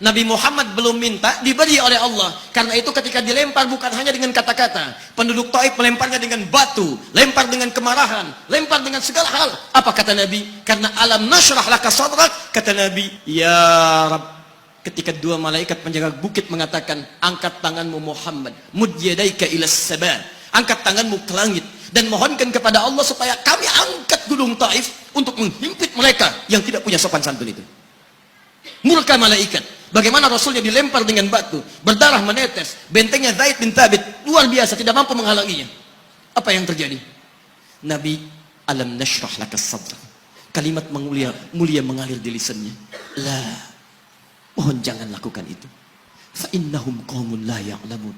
Nabi Muhammad belum minta, diberi oleh Allah. Karena itu ketika dilempar bukan hanya dengan kata-kata. Penduduk Taif melemparnya dengan batu, lempar dengan kemarahan, lempar dengan segala hal. Apa kata Nabi? Karena alam nashrah laka sadrak, kata Nabi, ya Rabb. Ketika dua malaikat penjaga bukit mengatakan, angkat tanganmu Muhammad, mud yadaika ilas saban, angkat tanganmu ke langit dan mohonkan kepada Allah supaya kami angkat gunung Taif untuk menghimpit mereka yang tidak punya sopan santun itu. Murka malaikat. Bagaimana Rasulnya dilempar dengan batu, berdarah menetes, bentengnya Zaid bin Thabit luar biasa, tidak mampu menghalanginya. Apa yang terjadi? Nabi, alam nashrah laka sadrak. Kalimat mulia mengalir di lisannya. La, mohon jangan lakukan itu. Fa innahum qaumun la ya'lamun.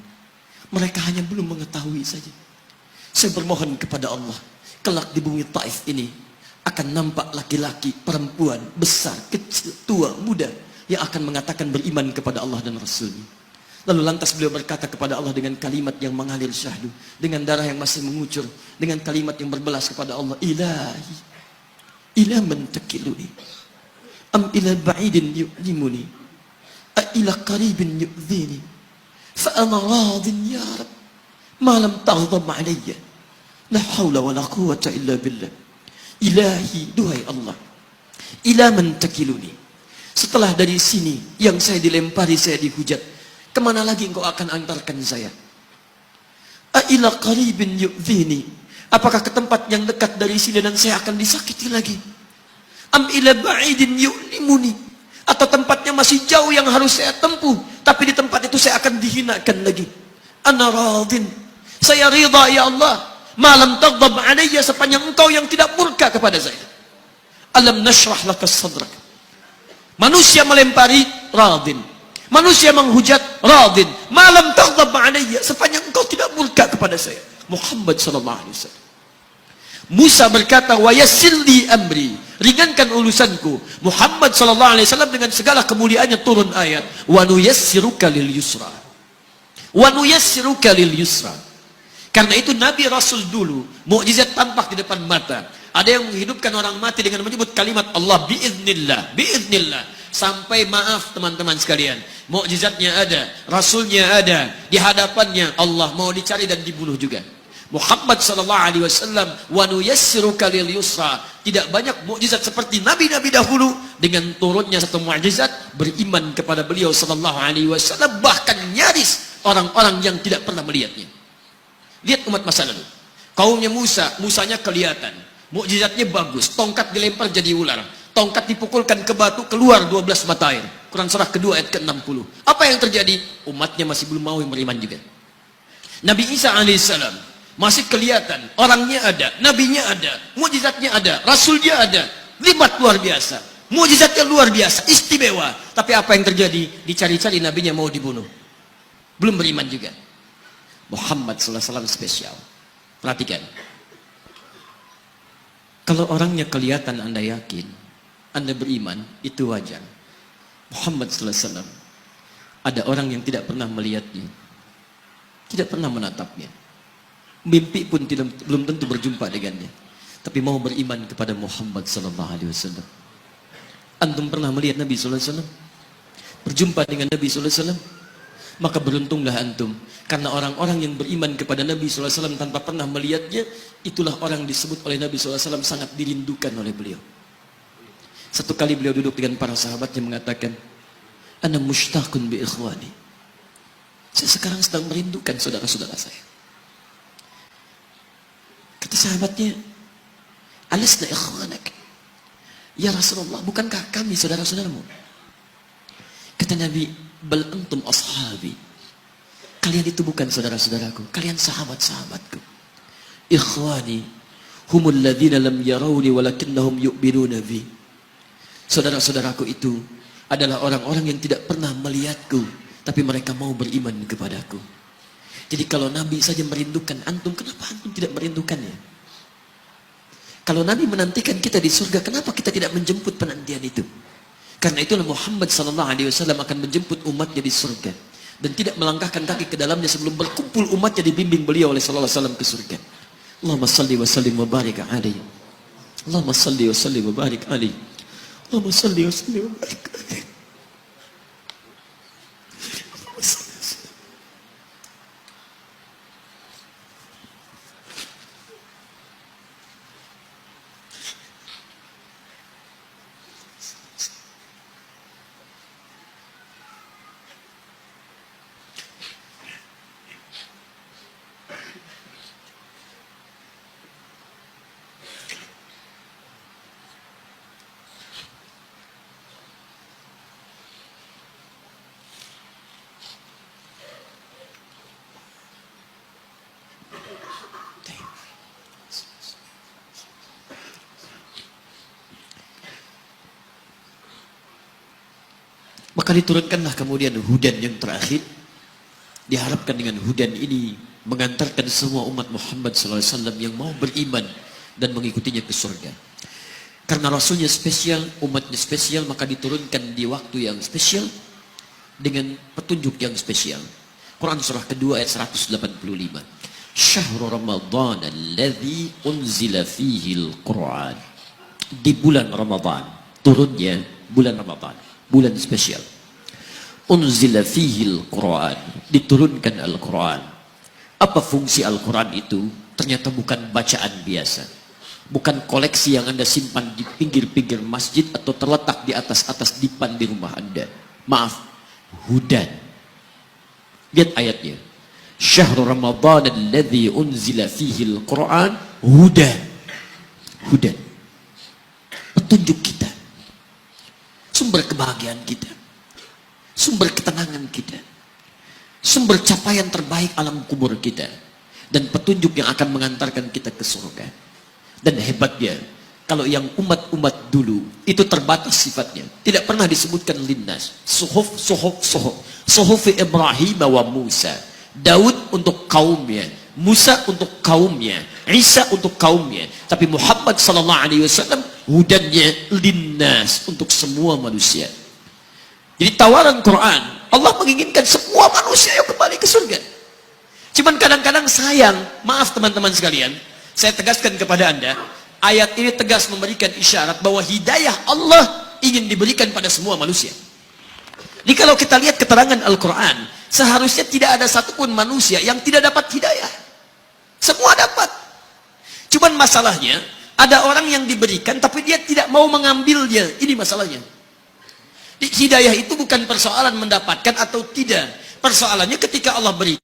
Mereka hanya belum mengetahui saja. Saya bermohon kepada Allah, kelak di bumi Taif ini akan nampak laki-laki, perempuan, besar, kecil, tua, muda yang akan mengatakan beriman kepada Allah dan Rasulnya. Lalu lantas beliau berkata kepada Allah dengan kalimat yang mengalir syahdu, dengan darah yang masih mengucur, dengan kalimat yang berbelas kepada Allah, Ilahi, ila man takiluni, am ila ba'idin yu'limuni, a ila qaribin yu'zini, fa ana radin ya Rab, ma lam taghdab alayya, la hawla wa la quwwata illa billah. Ilahi, duhai Allah, ila man takiluni, setelah dari sini yang saya dilempari, saya dihujat, kemana lagi engkau akan antarkan saya? A'ila qaribin yu'zini, apakah ke tempat yang dekat dari sini dan saya akan disakiti lagi? Am ila ba'idin yu'limuni, atau tempatnya masih jauh yang harus saya tempuh, tapi di tempat itu saya akan dihinakan lagi. Ana radin, saya ridha ya Allah, malam taghdab alayya, sepanjang engkau yang tidak murka kepada saya. Alam nashrah laka sadrak. Manusia melempari, radin. Manusia menghujat, radin. Malam taghdab alayya, sepanjang engkau tidak murka kepada saya. Muhammad sallallahu alaihi wasallam. Musa berkata, wa yassir li amri, ringankan urusanku. Muhammad sallallahu alaihi wasallam dengan segala kemuliaannya turun ayat, wa nuyassiruka lil yusra. Wa nuyassiruka lil yusra. Karena itu Nabi Rasul dulu mukjizat tampak di depan mata. Ada yang menghidupkan orang mati dengan menyebut kalimat Allah biiznillah, biiznillah. Sampai maaf teman-teman sekalian, mukjizatnya ada, Rasulnya ada, di hadapannya Allah mau dicari dan dibunuh juga. Muhammad sallallahu alaihi wasallam, wa nuyassiruka lil yusra. Tidak banyak mukjizat seperti nabi-nabi dahulu, dengan turunnya satu mukjizat beriman kepada beliau sallallahu alaihi wasallam, bahkan nyaris orang-orang yang tidak pernah melihatnya. Lihat umat masa lalu. Kaumnya Musa, Musanya kelihatan, mukjizatnya bagus, tongkat dilempar jadi ular, tongkat dipukulkan ke batu, keluar 12 mata air. Quran surah kedua ayat ke-60. Apa yang terjadi? Umatnya masih belum mau beriman juga. Nabi Isa alaihissalam masih kelihatan, orangnya ada, nabinya ada, mukjizatnya ada, rasulnya ada, libat luar biasa, mukjizatnya luar biasa, istimewa. Tapi apa yang terjadi? Dicari-cari nabinya mau dibunuh, belum beriman juga. Muhammad sallallahu alaihi wasallam spesial. Perhatikan. Kalau orangnya kelihatan Anda yakin, Anda beriman, itu wajar. Muhammad sallallahu alaihi wasallam, ada orang yang tidak pernah melihatnya, tidak pernah menatapnya, mimpi pun belum tentu berjumpa dengannya, tapi mau beriman kepada Muhammad sallallahu alaihi wasallam. Antum pernah melihat Nabi sallallahu alaihi wasallam? Berjumpa dengan Nabi sallallahu alaihi wasallam? Maka beruntunglah antum, karena orang-orang yang beriman kepada Nabi sallallahu alaihi wasallam tanpa pernah melihatnya, itulah orang disebut oleh Nabi sallallahu alaihi wasallam sangat dirindukan oleh beliau. Satu kali beliau duduk dengan para sahabatnya mengatakan, ana mushtaqun bi ikhwani, saya sekarang sedang merindukan saudara-saudara saya. Kata sahabatnya, alasna ikhwanak ya Rasulullah, bukankah kami saudara-saudaramu? Kata Nabi, bal antum ashabi, kalian itu bukan saudara-saudaraku, kalian sahabat-sahabatku. Ikhwani humul ladzina lam yarawni walakinnahum yu'minuna bi. Saudara-saudaraku itu adalah orang-orang yang tidak pernah melihatku, tapi mereka mau beriman kepadaku. Jadi kalau Nabi saja merindukan antum, kenapa antum tidak merindukannya? Kalau Nabi menantikan kita di surga, kenapa kita tidak menjemput penantian itu? Karena itulah Muhammad sallallahu alaihi wasallam akan menjemput umatnya di surga dan tidak melangkahkan kaki ke dalamnya sebelum berkumpul umatnya dibimbing beliau oleh sallallahu alaihi wasallam ke surga. Allahumma salli wa sallim wa barik alaihi. Allahumma salli wa sallim wa barik alaihi. Allahumma salli wa sallim wa barik alaihi. Maka diturunkanlah kemudian hudan yang terakhir. Diharapkan dengan hudan ini mengantarkan semua umat Muhammad SAW yang mau beriman dan mengikutinya ke surga. Karena Rasulnya spesial, umatnya spesial, maka diturunkan di waktu yang spesial dengan petunjuk yang spesial. Quran surah kedua ayat 185. Syahrul Ramadan alladzi unzila fihi al-Quran. Di bulan Ramadan, turunnya bulan Ramadan, bulan spesial. Unzila fihi al-Quran, diturunkan Al-Quran. Apa fungsi Al-Quran itu? Ternyata bukan bacaan biasa. Bukan koleksi yang Anda simpan di pinggir-pinggir masjid atau terletak di atas-atas dipan di rumah Anda. Maaf, hudan. Lihat ayatnya. Syahrul Ramadan alladzi unzila fihi al-Quran hudan. Hudan. Petunjuk kita. Sumber kebahagiaan kita. Sumber ketenangan kita. Sumber capaian terbaik alam kubur kita. Dan petunjuk yang akan mengantarkan kita ke surga. Dan hebatnya, kalau yang umat-umat dulu, itu terbatas sifatnya. Tidak pernah disebutkan linnas. Suhuf. Suhuf Ibrahim wa Musa. Daud untuk kaumnya. Musa untuk kaumnya. Isa untuk kaumnya. Tapi Muhammad SAW, hudannya linnas untuk semua manusia. Jadi tawaran Quran, Allah menginginkan semua manusia yang kembali ke surga. Cuman kadang-kadang sayang, maaf teman-teman sekalian, saya tegaskan kepada Anda, ayat ini tegas memberikan isyarat bahwa hidayah Allah ingin diberikan pada semua manusia. Jadi kalau kita lihat keterangan Al-Quran, seharusnya tidak ada satupun manusia yang tidak dapat hidayah. Semua dapat. Cuman masalahnya, ada orang yang diberikan tapi dia tidak mau mengambilnya. Ini masalahnya. Hidayah itu bukan persoalan mendapatkan atau tidak. Persoalannya ketika Allah beri